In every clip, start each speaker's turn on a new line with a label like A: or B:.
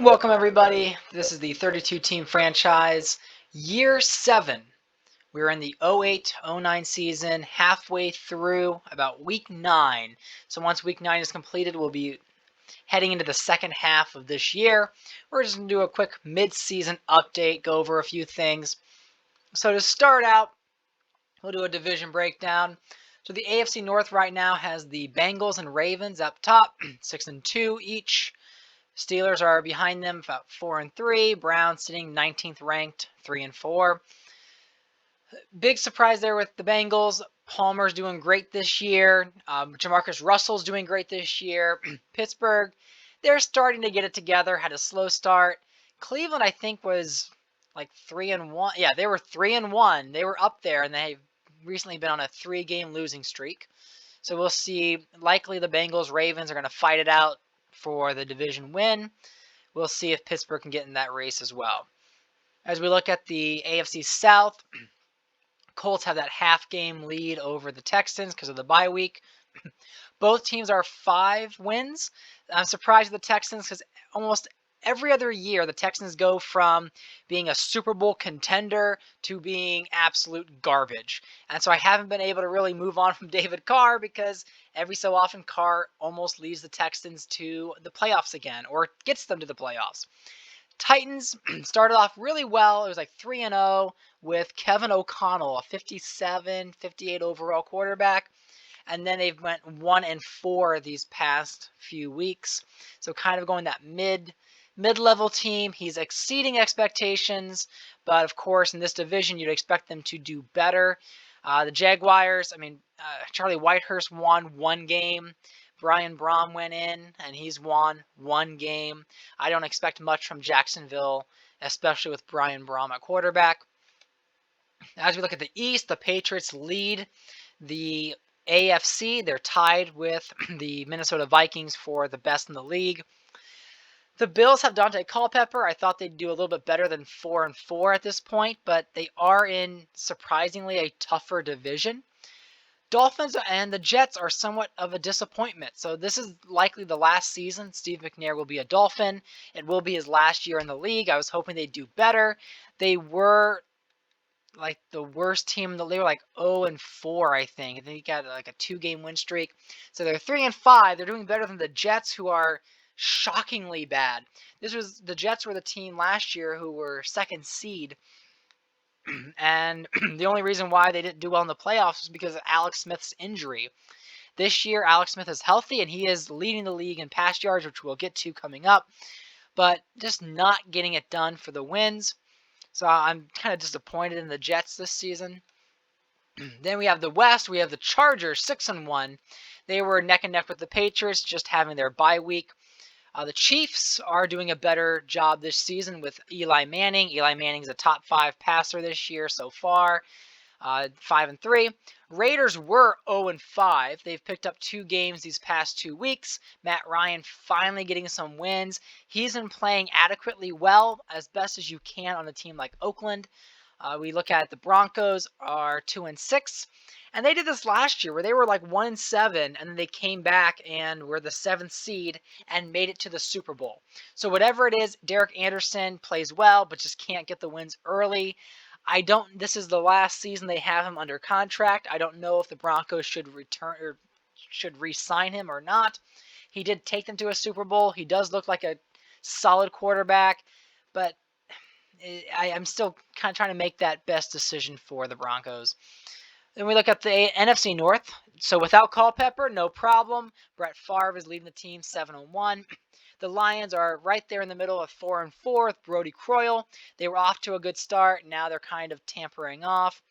A: Welcome, everybody. This is the 32 team franchise, year 7. We're in the 08-09 season, halfway through, about week 9. So once week 9 is completed, we'll be heading into the second half of this year. We're just going to do a quick mid-season update, go over a few things. So to start out, we'll do a division breakdown. So the AFC North right now has the Bengals and Ravens up top, 6-2 each. Steelers are behind them, about 4-3. Browns sitting 19th ranked, 3-4. Big surprise there with the Bengals. Palmer's doing great this year. Jamarcus Russell's doing great this year. Pittsburgh, they're starting to get it together. Had a slow start. Cleveland, I think, was like 3-1. Yeah, they were 3-1. They were up there, and they've recently been on a 3-game losing streak. So we'll see. Likely the Bengals, Ravens are going to fight it out for the division win. We'll see if Pittsburgh can get in that race as well. As we look at the AFC South, Colts have that half-game lead over the Texans because of the bye week. Both teams are 5 wins. I'm surprised with the Texans because almost every other year the Texans go from being a Super Bowl contender to being absolute garbage. And so I haven't been able to really move on from David Carr because every so often Carr almost leads the Texans to the playoffs again or gets them to the playoffs. Titans started off really well. It was like 3-0 with Kevin O'Connell, a 57, 58 overall quarterback. And then they've went 1-4 these past few weeks. So kind of going that mid-level team. He's exceeding expectations, but of course in this division you'd expect them to do better. The Jaguars, Charlie Whitehurst won 1 game. Brian Brom went in, and he's won 1 game. I don't expect much from Jacksonville, especially with Brian Brom at quarterback. As we look at the East, the Patriots lead the AFC. They're tied with the Minnesota Vikings for the best in the league. The Bills have Dante Culpepper. I thought they'd do a little bit better than 4-4 at this point, but they are in surprisingly a tougher division. Dolphins and the Jets are somewhat of a disappointment. So this is likely the last season Steve McNair will be a Dolphin. It will be his last year in the league. I was hoping they'd do better. They were like the worst team. They were like 0-4, I think. They got like a 2-game win streak. So they're 3-5. They're doing better than the Jets, who are shockingly bad. The Jets were the team last year who were 2nd seed. And the only reason why they didn't do well in the playoffs was because of Alex Smith's injury. This year, Alex Smith is healthy, and he is leading the league in pass yards, which we'll get to coming up, but just not getting it done for the wins. So I'm kind of disappointed in the Jets this season. Then we have the West. We have the Chargers, 6-1. They were neck and neck with the Patriots, just having their bye week. The Chiefs are doing a better job this season with Eli Manning. Eli Manning's a top 5 passer this year so far, 5-3. Raiders were 0-5. They've picked up 2 games these past 2 weeks. Matt Ryan finally getting some wins. He's been playing adequately well, as best as you can on a team like Oakland. We look at the Broncos are 2-6. And they did this last year where they were like 1-7, and then they came back and were the 7th seed and made it to the Super Bowl. So whatever it is, Derek Anderson plays well, but just can't get the wins early. This is the last season they have him under contract. I don't know if the Broncos should return or should re-sign him or not. He did take them to a Super Bowl. He does look like a solid quarterback, but I'm still kind of trying to make that best decision for the Broncos. Then we look at the NFC North. So without Culpepper, no problem. Brett Favre is leading the team 7-1. The Lions are right there in the middle of 4-4 with Brody Croyle. They were off to a good start. Now they're kind of tampering off.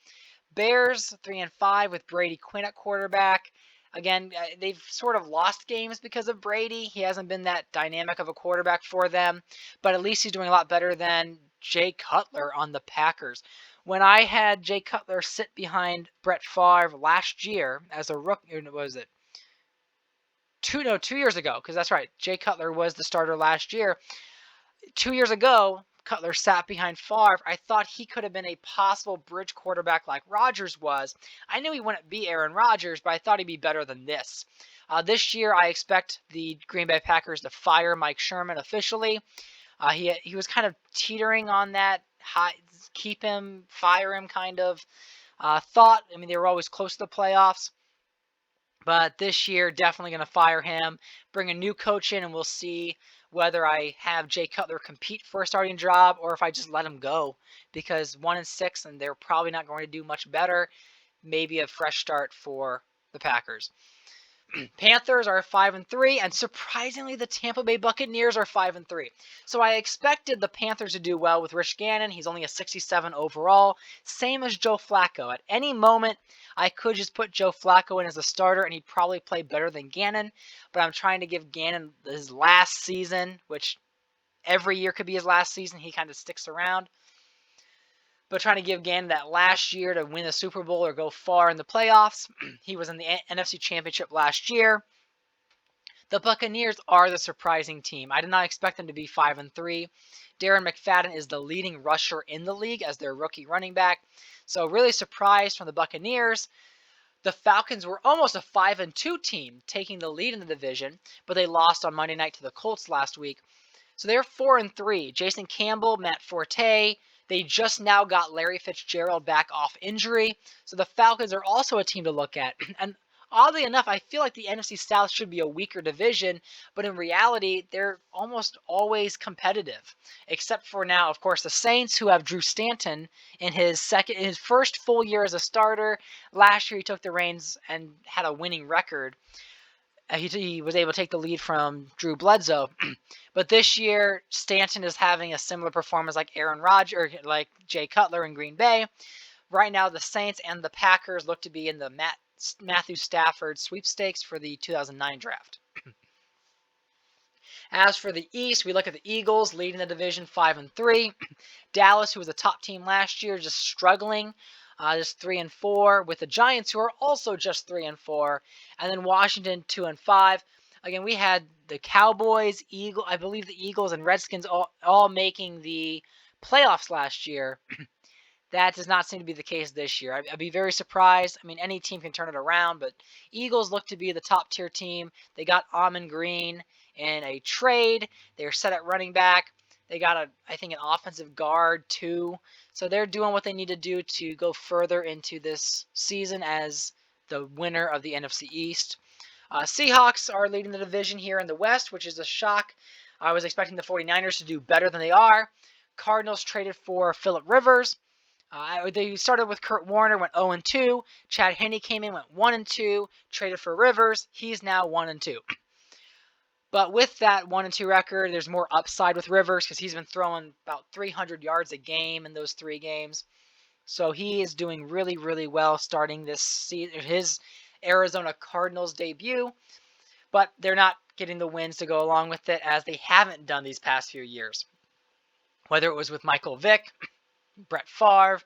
A: Bears 3-5 with Brady Quinn at quarterback. Again, they've sort of lost games because of Brady. He hasn't been that dynamic of a quarterback for them, but at least he's doing a lot better than Jay Cutler on the Packers. When I had Jay Cutler sit behind Brett Favre last year as a rookie, what was it? 2 years ago, because that's right, Jay Cutler was the starter last year. 2 years ago, Cutler sat behind Favre. I thought he could have been a possible bridge quarterback like Rodgers was. I knew he wouldn't be Aaron Rodgers, but I thought he'd be better than this. This year, I expect the Green Bay Packers to fire Mike Sherman officially. He was kind of teetering on that high, keep him, fire him kind of thought. I mean, they were always close to the playoffs. But this year, definitely going to fire him, bring a new coach in, and we'll see whether I have Jay Cutler compete for a starting job or if I just let him go. Because 1-6, and they're probably not going to do much better. Maybe a fresh start for the Packers. Panthers are 5-3, and surprisingly, the Tampa Bay Buccaneers are 5-3. So I expected the Panthers to do well with Rich Gannon. He's only a 67 overall, same as Joe Flacco. At any moment, I could just put Joe Flacco in as a starter, and he'd probably play better than Gannon. But I'm trying to give Gannon his last season, which every year could be his last season. He kind of sticks around. But trying to give Gannon that last year to win the Super Bowl or go far in the playoffs. He was in the NFC Championship last year. The Buccaneers are the surprising team. I did not expect them to be 5-3. Darren McFadden is the leading rusher in the league as their rookie running back. So really surprised from the Buccaneers. The Falcons were almost a 5-2 team, taking the lead in the division, but they lost on Monday night to the Colts last week. So they're 4-3. Jason Campbell, Matt Forte. They just now got Larry Fitzgerald back off injury. So the Falcons are also a team to look at. And oddly enough, I feel like the NFC South should be a weaker division, but in reality, they're almost always competitive. Except for now, of course, the Saints, who have Drew Stanton in his first full year as a starter. Last year, he took the reins and had a winning record. He was able to take the lead from Drew Bledsoe. But this year, Stanton is having a similar performance like Aaron Rodgers, like Jay Cutler in Green Bay. Right now, the Saints and the Packers look to be in the Matthew Stafford sweepstakes for the 2009 draft. As for the East, we look at the Eagles leading the division 5-3. Dallas, who was a top team last year, just struggling, just 3-4. With the Giants, who are also just 3-4, and then Washington 2-5. Again, we had the Cowboys, I believe the Eagles and Redskins all making the playoffs last year. That does not seem to be the case this year. I'd be very surprised. I mean, any team can turn it around, but Eagles look to be the top tier team. They got Amon Green in a trade. They're set at running back. They got I think an offensive guard too. So they're doing what they need to do to go further into this season as the winner of the NFC East. Seahawks are leading the division here in the West, which is a shock. I was expecting the 49ers to do better than they are. Cardinals traded for Phillip Rivers. They started with Kurt Warner, went 0-2. Chad Henne came in, went 1-2. Traded for Rivers. He's now 1-2. But with that 1-2 record, there's more upside with Rivers because he's been throwing about 300 yards a game in those 3 games. So he is doing really, really well starting this season, his Arizona Cardinals debut. But they're not getting the wins to go along with it as they haven't done these past few years. Whether it was with Michael Vick, Brett Favre,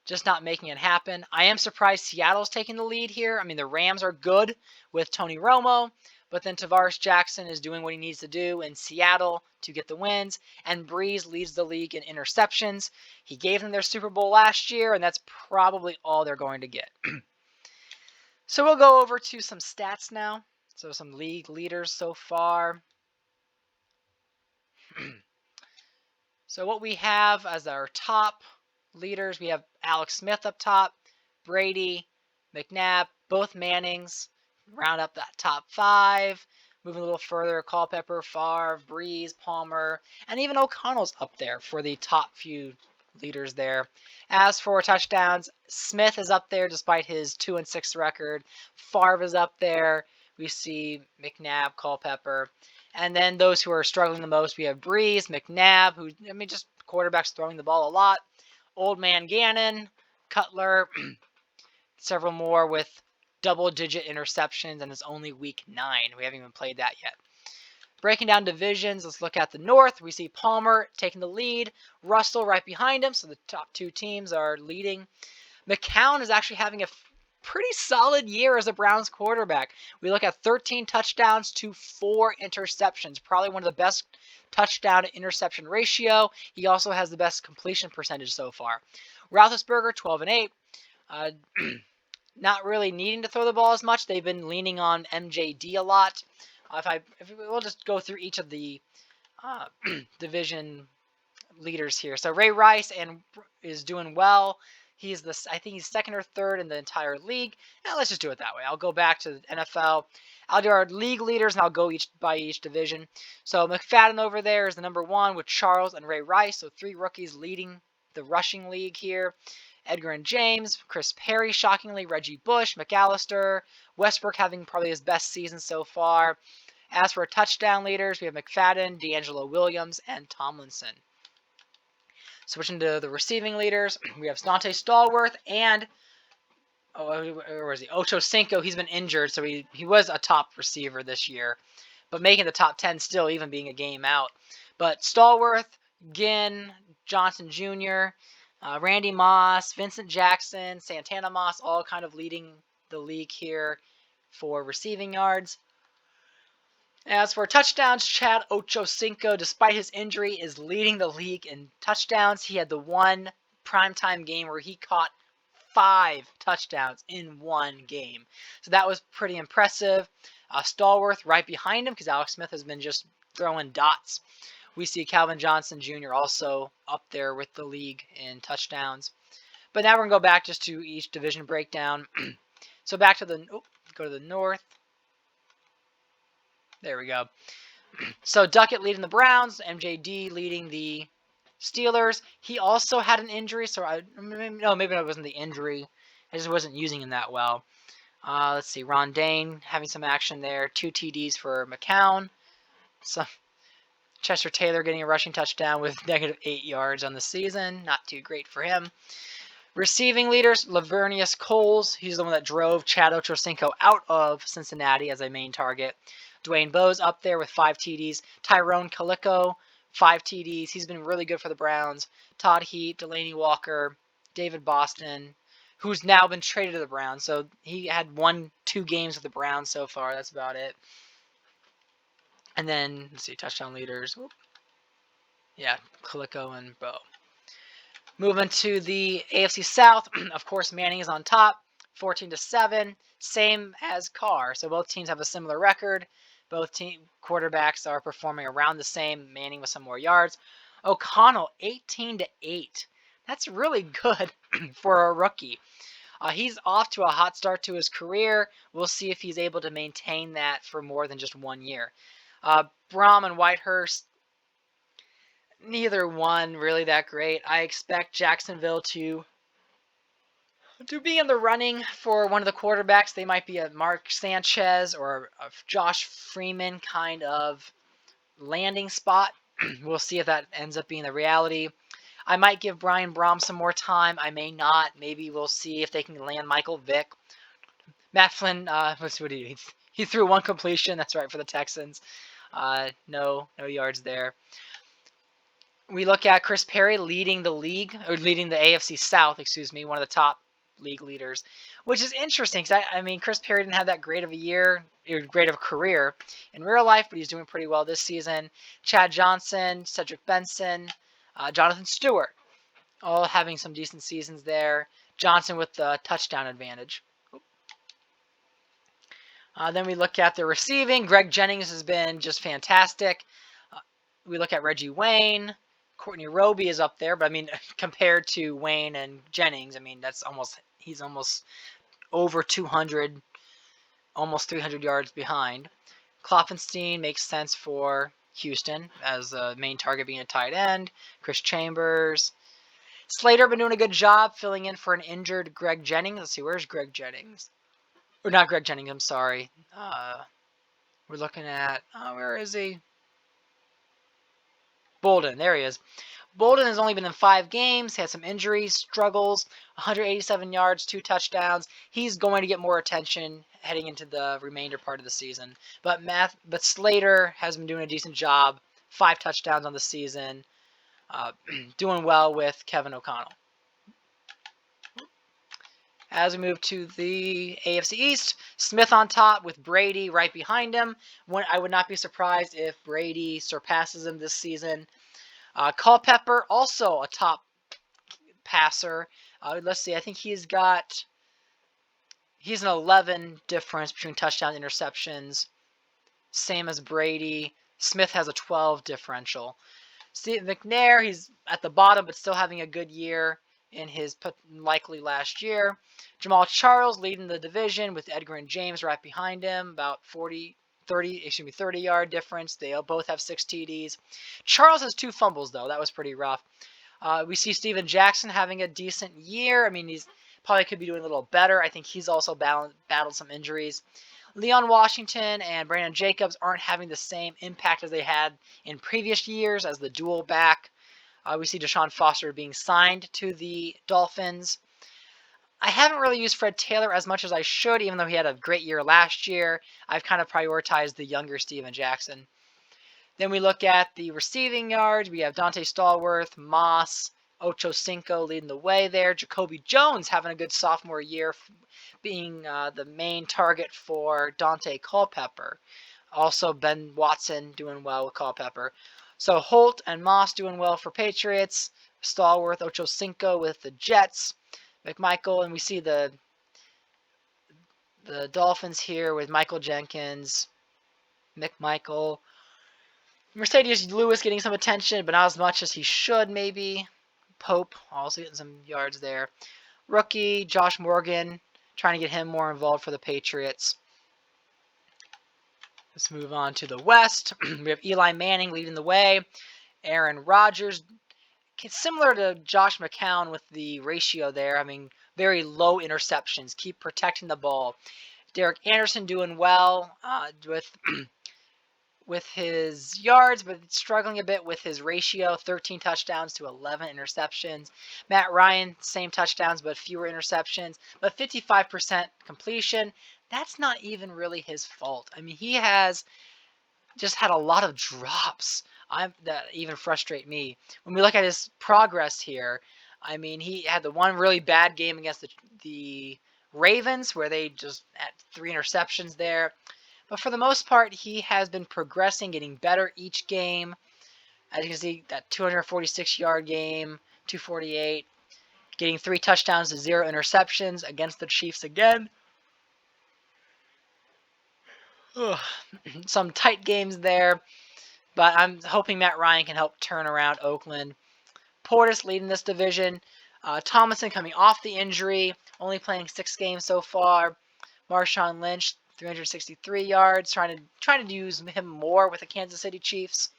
A: just not making it happen. I am surprised Seattle's taking the lead here. I mean, the Rams are good with Tony Romo, but then Tavares Jackson is doing what he needs to do in Seattle to get the wins, and Breeze leads the league in interceptions. He gave them their Super Bowl last year, and that's probably all they're going to get. So we'll go over to some stats now. So some league leaders so far. So what we have as our top leaders, we have Alex Smith up top, Brady, McNabb, both Mannings, round up that top 5. Moving a little further, Culpepper, Favre, Breeze, Palmer, and even O'Connell's up there for the top few leaders there. As for touchdowns, Smith is up there despite his 2-6 record. Favre is up there. We see McNabb, Culpepper. And then those who are struggling the most, we have Breeze, McNabb, who, I mean, just quarterbacks throwing the ball a lot. Old Man Gannon, Cutler, several more with double-digit interceptions, and it's only week 9. We haven't even played that yet. Breaking down divisions, let's look at the North. We see Palmer taking the lead, Russell right behind him, so the top 2 teams are leading. McCown is actually having a pretty solid year as a Browns quarterback. We look at 13 touchdowns to 4 interceptions. Probably one of the best touchdown to interception ratio. He also has the best completion percentage so far. Roethlisberger, 12-8. Not really needing to throw the ball as much. They've been leaning on MJD a lot. We'll just go through each of the division leaders here. So Ray Rice is doing well. I think he's second or third in the entire league. Now let's just do it that way. I'll go back to the NFL. I'll do our league leaders and I'll go by each division. So McFadden over there is the number one with Charles and Ray Rice. So 3 rookies leading the rushing league here. Edgar and James, Chris Perry, shockingly, Reggie Bush, McAllister, Westbrook having probably his best season so far. As for touchdown leaders, we have McFadden, D'Angelo Williams, and Tomlinson. Switching to the receiving leaders, we have Dante Stallworth and where is he? Ocho Cinco. He's been injured, so he was a top receiver this year, but making the top 10 still, even being a game out. But Stallworth, Ginn, Johnson Jr., Randy Moss, Vincent Jackson, Santana Moss, all kind of leading the league here for receiving yards. As for touchdowns, Chad Ochocinco, despite his injury, is leading the league in touchdowns. He had the one primetime game where he caught 5 touchdowns in one game. So that was pretty impressive. Stallworth right behind him because Alex Smith has been just throwing dots. We see Calvin Johnson Jr. also up there with the league in touchdowns. But now we're going to go back just to each division breakdown. So back to go to the north. There we go. So Duckett leading the Browns, MJD leading the Steelers. He also had an injury, so maybe it wasn't the injury. I just wasn't using him that well. Let's see, Ron Dane having some action there. 2 TDs for McCown. So Chester Taylor getting a rushing touchdown with -8 yards on the season. Not too great for him. Receiving leaders, Lavernius Coles. He's the one that drove Chad Ochocinco out of Cincinnati as a main target. Dwayne Bowe's up there with 5 TDs. Tyrone Calico, 5 TDs. He's been really good for the Browns. Todd Heap, Delaney Walker, David Boston, who's now been traded to the Browns. So he had 1-2 games with the Browns so far. That's about it. And then, let's see, touchdown leaders. Yeah, Calico and Bowe. Moving to the AFC South, of course, Manning is on top, 14-7, same as Carr. So both teams have a similar record. Both team quarterbacks are performing around the same. Manning with some more yards. O'Connell, 18-8. That's really good for a rookie. He's off to a hot start to his career. We'll see if he's able to maintain that for more than just 1 year. Brom and Whitehurst, neither one really that great. I expect Jacksonville to be in the running for one of the quarterbacks. They might be a Mark Sanchez or a Josh Freeman kind of landing spot. We'll see if that ends up being the reality. I might give Brian Brom some more time. I may not. Maybe we'll see if they can land Michael Vick. Matt Flynn, he threw 1 completion. That's right, for the Texans. No yards there. We look at Chris Perry leading the league, or leading the AFC South, one of the top league leaders, which is interesting because I mean Chris Perry didn't have that great of a year, or great of a career in real life, but he's doing pretty well this season. Chad Johnson, Cedric Benson, Jonathan Stewart, all having some decent seasons there. Johnson with the touchdown advantage. Then we look at the receiving. Greg Jennings has been just fantastic. We look at Reggie Wayne. Courtney Roby is up there, but I mean, compared to Wayne and Jennings, I mean, he's almost over 200, almost 300 yards behind. Klopfenstein makes sense for Houston as the main target being a tight end. Chris Chambers. Slater been doing a good job filling in for an injured Greg Jennings. Let's see, where's Greg Jennings? Or not Greg Jennings, I'm sorry. We're looking at, where is he? Bolden, there he is. Bolden has only been in 5 games, had some injuries, struggles, 187 yards, 2 touchdowns. He's going to get more attention heading into the remainder part of the season. But Slater has been doing a decent job, 5 touchdowns on the season, doing well with Kevin O'Connell. As we move to the AFC East, Smith on top with Brady right behind him. I would not be surprised if Brady surpasses him this season. Culpepper, also a top passer. Let's see, I think he's an 11 difference between touchdown and interceptions. Same as Brady. Smith has a 12 differential. Steve McNair, he's at the bottom, but still having a good year in his likely last year. Jamal Charles leading the division with Edgar and James right behind him, about 30-yard difference. They both have 6 TDs. Charles has 2 fumbles, though. That was pretty rough. We see Steven Jackson having a decent year. I mean, he's probably could be doing a little better. I think he's also battled some injuries. Leon Washington and Brandon Jacobs aren't having the same impact as they had in previous years as the dual back. We see Deshaun Foster being signed to the Dolphins. I haven't really used Fred Taylor as much as I should, even though he had a great year last year. I've kind of prioritized the younger Steven Jackson. Then we look at the receiving yards. We have Dante Stallworth, Moss, Ocho Cinco leading the way there. Jacoby Jones having a good sophomore year, being the main target for Dante Culpepper. Also, Ben Watson doing well with Culpepper. So Holt and Moss doing well for Patriots. Stallworth, Ocho Cinco with the Jets. McMichael, and we see the Dolphins here with Michael Jenkins, McMichael. Mercedes Lewis getting some attention, but not as much as he should, maybe. Pope also getting some yards there. Rookie Josh Morgan, trying to get him more involved for the Patriots. Let's move on to the West. We have Eli Manning leading the way. Aaron Rodgers, similar to Josh McCown with the ratio there. I mean, very low interceptions. Keep protecting the ball. Derek Anderson doing well with his yards, but struggling a bit with his ratio, 13 touchdowns to 11 interceptions. Matt Ryan, same touchdowns, but fewer interceptions, but 55% completion. That's not even really his fault. I mean, he has just had a lot of drops that even frustrate me. When we look at his progress here, I mean, he had the one really bad game against the Ravens where they just had 3 interceptions there. But for the most part, he has been progressing, getting better each game. As you can see, that 246-yard game, 248, getting 3 touchdowns to 0 interceptions against the Chiefs again. Some tight games there, but I'm hoping Matt Ryan can help turn around Oakland. Portis leading this division. Thomason coming off the injury, only playing 6 games so far. Marshawn Lynch, 363 yards, trying to use him more with the Kansas City Chiefs.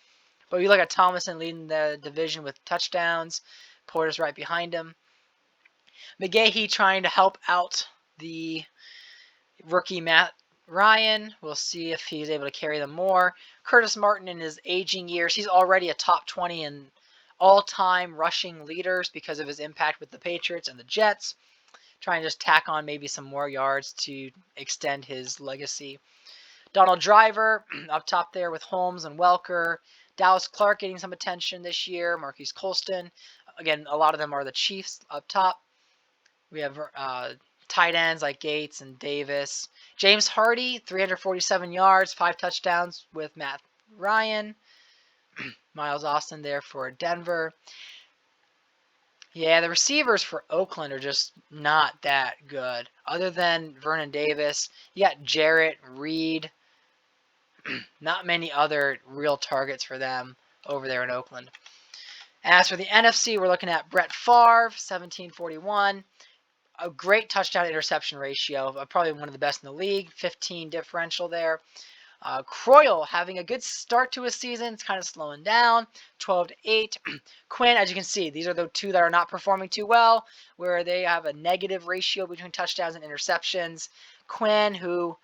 A: But you look at Thomason leading the division with touchdowns. Porter's right behind him. McGahee trying to help out the rookie Matt Ryan. We'll see if he's able to carry them more. Curtis Martin in his aging years, he's already a top 20 in all-time rushing leaders because of his impact with the Patriots and the Jets. Trying to just tack on maybe some more yards to extend his legacy. Donald Driver up top there with Holmes and Welker. Dallas Clark getting some attention this year. Marquise Colston. Again, a lot of them are the Chiefs up top. We have tight ends like Gates and Davis. James Hardy, 347 yards, 5 touchdowns with Matt Ryan. Miles Austin there for Denver. Yeah, the receivers for Oakland are just not that good. Other than Vernon Davis, you got Jarrett, Reed. Not many other real targets for them over there in Oakland. As for the NFC, we're looking at Brett Favre, 1741. A great touchdown interception ratio, probably one of the best in the league. 15 differential there. Croyle having a good start to his season. It's kind of slowing down. 12-8. Quinn, as you can see, these are the 2 that are not performing too well, where they have a negative ratio between touchdowns and interceptions. Quinn, who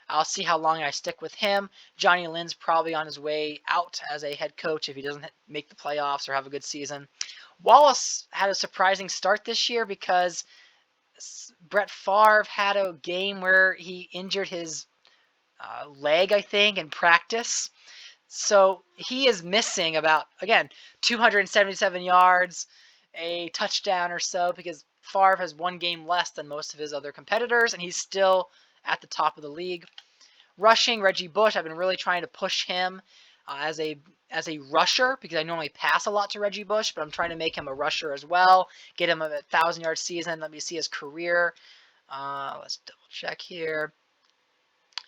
A: I'll see how long I stick with him. Johnny Lynn's probably on his way out as a head coach if he doesn't make the playoffs or have a good season. Wallace had a surprising start this year because Brett Favre had a game where he injured his leg, I think, in practice. So he is missing about, again, 277 yards, a touchdown or so, because Favre has 1 game less than most of his other competitors, and he's still at the top of the league. Rushing, Reggie Bush, I've been really trying to push him as a rusher, because I normally pass a lot to Reggie Bush, but I'm trying to make him a rusher as well, get him a 1,000-yard season. Let me see his career. Let's double check here.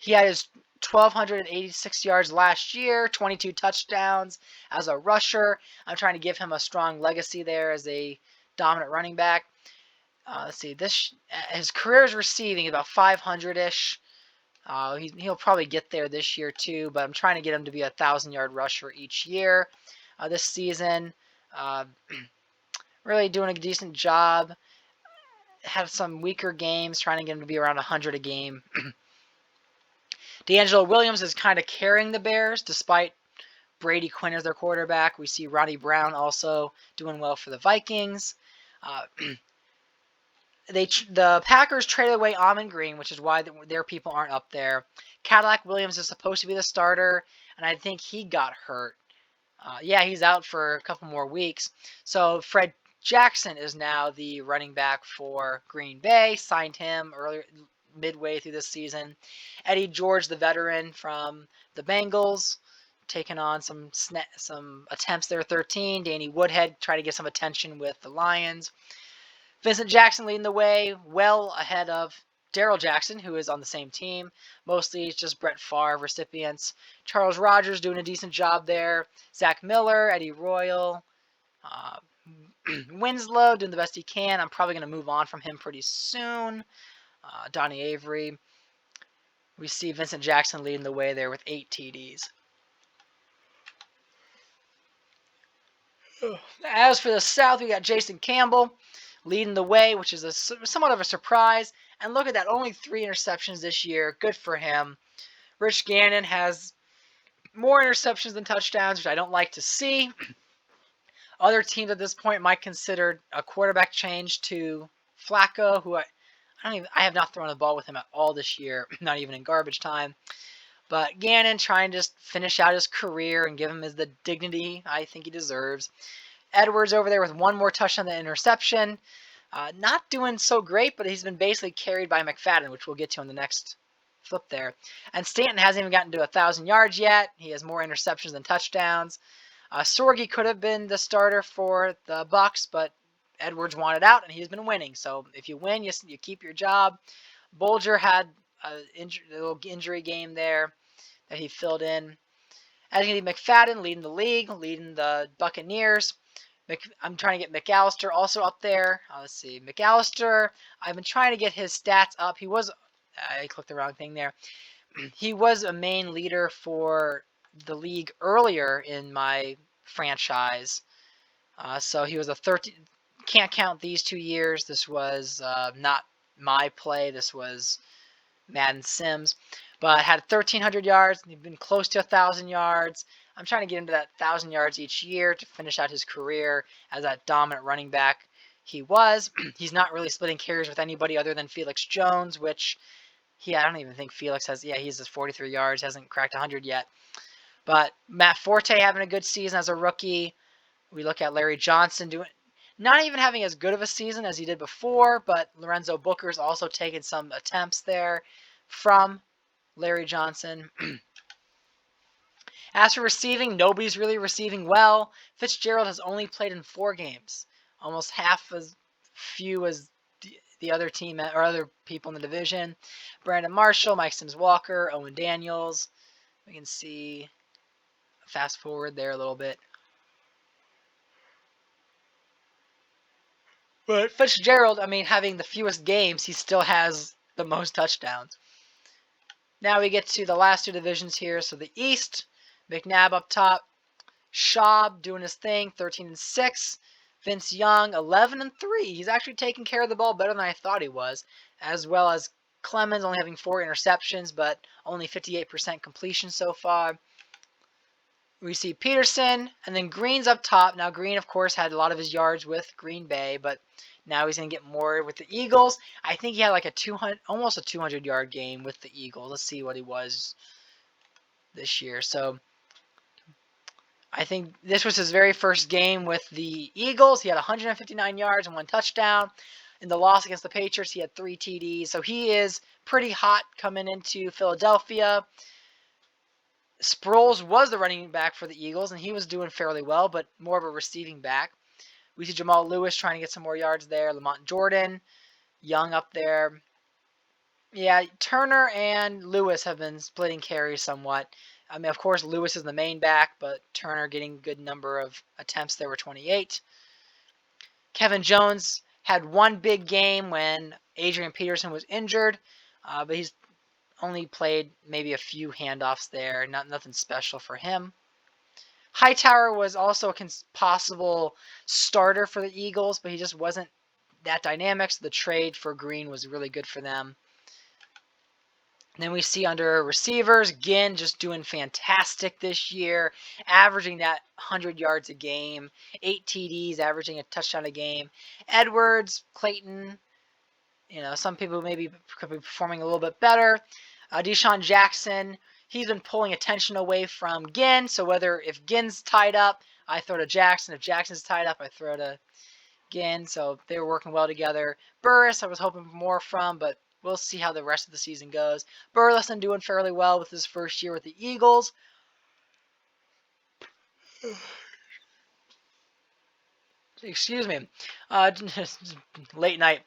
A: He had his 1,286 yards last year, 22 touchdowns as a rusher. I'm trying to give him a strong legacy there as a dominant running back. Let's see, his career is receiving about 500-ish. He'll probably get there this year too, but I'm trying to get him to be a 1,000-yard rusher each year. This season, uh, really doing a decent job. Have some weaker games, trying to get him to be around 100 a game. D'Angelo Williams is kind of carrying the Bears, despite Brady Quinn as their quarterback. We see Ronnie Brown also doing well for the Vikings. The Packers traded away Amon Green, which is why their people aren't up there. Cadillac Williams is supposed to be the starter, and I think he got hurt. Yeah, he's out for a couple more weeks. So Fred Jackson is now the running back for Green Bay. Signed him earlier, midway through this season. Eddie George, the veteran from the Bengals, taking on some attempts there. 13. Danny Woodhead trying to get some attention with the Lions. Vincent Jackson leading the way, well ahead of Darrell Jackson, who is on the same team. Mostly it's just Brett Favre recipients. Charles Rogers doing a decent job there. Zach Miller, Eddie Royal, Winslow doing the best he can. I'm probably going to move on from him pretty soon. Donnie Avery. We see Vincent Jackson leading the way there with 8 TDs. As for the South, we got Jason Campbell leading the way, which is somewhat of a surprise. And look at that, only 3 interceptions this year. Good for him. Rich Gannon has more interceptions than touchdowns, which I don't like to see. Other teams at this point might consider a quarterback change to Flacco, who I have not thrown the ball with him at all this year, not even in garbage time. But Gannon trying to just finish out his career and give him the dignity I think he deserves. Edwards over there with 1 more touchdown than interception. Not doing so great, but he's been basically carried by McFadden, which we'll get to on the next flip there. And Stanton hasn't even gotten to 1,000 yards yet. He has more interceptions than touchdowns. Sorgi could have been the starter for the Bucs, but Edwards wanted out, and he's been winning. So if you win, you keep your job. Bolger had a little injury game there that he filled in. As you can see, McFadden leading the league, leading the Buccaneers. I'm trying to get McAllister also up there. Let's see. McAllister, I've been trying to get his stats up. I clicked the wrong thing there. He was a main leader for the league earlier in my franchise. So he was a 13. Can't count these 2 years. This was not my play. This was Madden Sims. But had 1,300 yards. He's been close to 1,000 yards. I'm trying to get him to that 1,000 yards each year to finish out his career as that dominant running back he was. He's not really splitting carries with anybody other than Felix Jones, which I don't even think Felix has. Yeah, he's just 43 yards, hasn't cracked 100 yet. But Matt Forte having a good season as a rookie. We look at Larry Johnson not even having as good of a season as he did before, but Lorenzo Booker's also taken some attempts there from Larry Johnson. As for receiving, nobody's really receiving well. Fitzgerald has only played in 4 games, almost half as few as the other team or other people in the division. Brandon Marshall, Mike Sims-Walker, Owen Daniels. We can see, fast forward there a little bit. But Fitzgerald, having the fewest games, he still has the most touchdowns. Now we get to the last 2 divisions here. So the East, McNabb up top. Schaub doing his thing, 13-6. Vince Young, 11-3. He's actually taking care of the ball better than I thought he was. As well as Clemens only having 4 interceptions, but only 58% completion so far. We see Peterson, and then Green's up top. Now, Green, of course, had a lot of his yards with Green Bay, but now he's going to get more with the Eagles. I think he had like almost a 200-yard game with the Eagles. Let's see what he was this year. So I think this was his very first game with the Eagles. He had 159 yards and 1 touchdown. In the loss against the Patriots, he had 3 TDs. So he is pretty hot coming into Philadelphia. Sproles was the running back for the Eagles, and he was doing fairly well, but more of a receiving back. We see Jamal Lewis trying to get some more yards there. Lamont Jordan, Young up there. Yeah, Turner and Lewis have been splitting carries somewhat. I mean, of course, Lewis is the main back, but Turner getting a good number of attempts. There were 28. Kevin Jones had one big game when Adrian Peterson was injured, but he's only played maybe a few handoffs there. Nothing special for him. Hightower was also a possible starter for the Eagles, but he just wasn't that dynamic. So the trade for Green was really good for them. And then we see under receivers, Ginn just doing fantastic this year, averaging that 100 yards a game, 8 TDs, averaging a touchdown a game. Edwards, Clayton, some people maybe could be performing a little bit better. Deshaun Jackson, he's been pulling attention away from Ginn. So if Ginn's tied up, I throw to Jackson. If Jackson's tied up, I throw to Ginn. So they were working well together. Burris, I was hoping more from, but we'll see how the rest of the season goes. Burleson doing fairly well with his first year with the Eagles. Excuse me. Late night.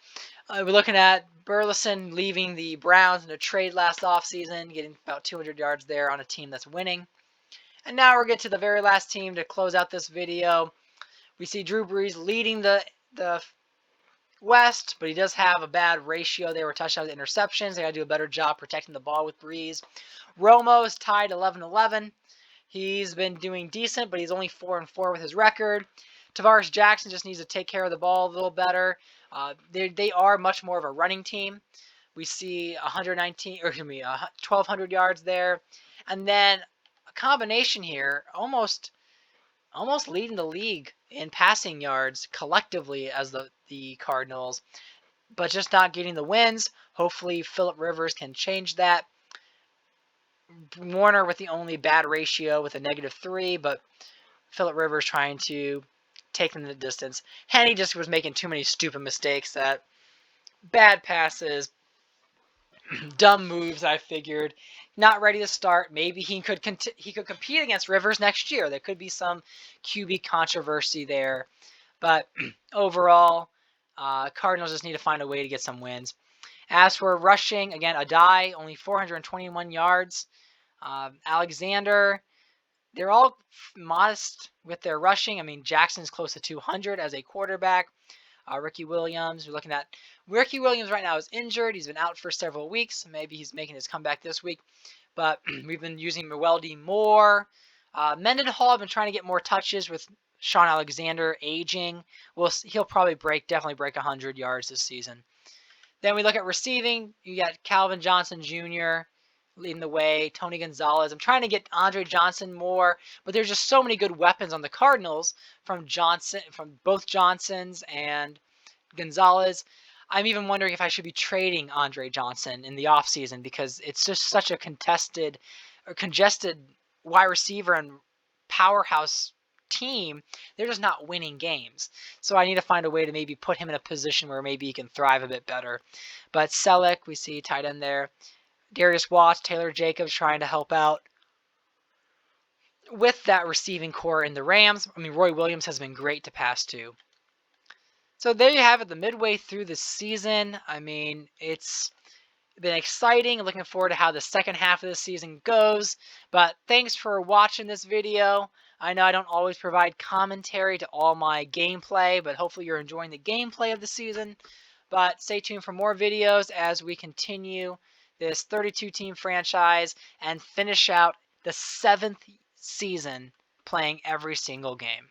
A: We're looking at Burleson leaving the Browns in a trade last offseason, getting about 200 yards there on a team that's winning. And now we're getting to the very last team to close out this video. We see Drew Brees leading the West, but he does have a bad ratio there with touchdowns to interceptions. They got to do a better job protecting the ball with Brees. Romo is tied 11-11. He's been doing decent, but he's only 4-4 with his record. Tavares Jackson just needs to take care of the ball a little better. They are much more of a running team. We see 1,200 yards there, and then a combination here, almost leading the league in passing yards collectively as the Cardinals, but just not getting the wins. Hopefully, Phillip Rivers can change that. Warner with the only bad ratio with a -3, but Phillip Rivers trying to take them the distance. Henny just was making too many stupid mistakes, that bad passes, dumb moves. I figured not ready to start. Maybe he could compete against Rivers next year. There could be some QB controversy there, but overall, Cardinals just need to find a way to get some wins. As for rushing, again, Adai only 421 yards. Alexander, they're all modest with their rushing. I mean, Jackson's close to 200 as a quarterback. Ricky Williams, we're looking at Ricky Williams right now is injured. He's been out for several weeks. Maybe he's making his comeback this week. But we've been using Meweldy more. Mendenhall, I've been trying to get more touches with Sean Alexander aging. He'll probably definitely break 100 yards this season. Then we look at receiving. You got Calvin Johnson Jr. leading the way. Tony Gonzalez. I'm trying to get Andre Johnson more, but there's just so many good weapons on the Cardinals from both Johnsons and Gonzalez. I'm even wondering if I should be trading Andre Johnson in the offseason because it's just such a congested wide receiver and powerhouse team. They're just not winning games. So I need to find a way to maybe put him in a position where maybe he can thrive a bit better. But Selleck, we see tight end there. Darius Watts, Taylor Jacobs trying to help out with that receiving core in the Rams. I mean, Roy Williams has been great to pass to. So there you have it, the midway through the season. I mean, it's been exciting. Looking forward to how the second half of the season goes. But thanks for watching this video. I know I don't always provide commentary to all my gameplay, but hopefully you're enjoying the gameplay of the season. But stay tuned for more videos as we continue this 32-team franchise and finish out the 7th season playing every single game.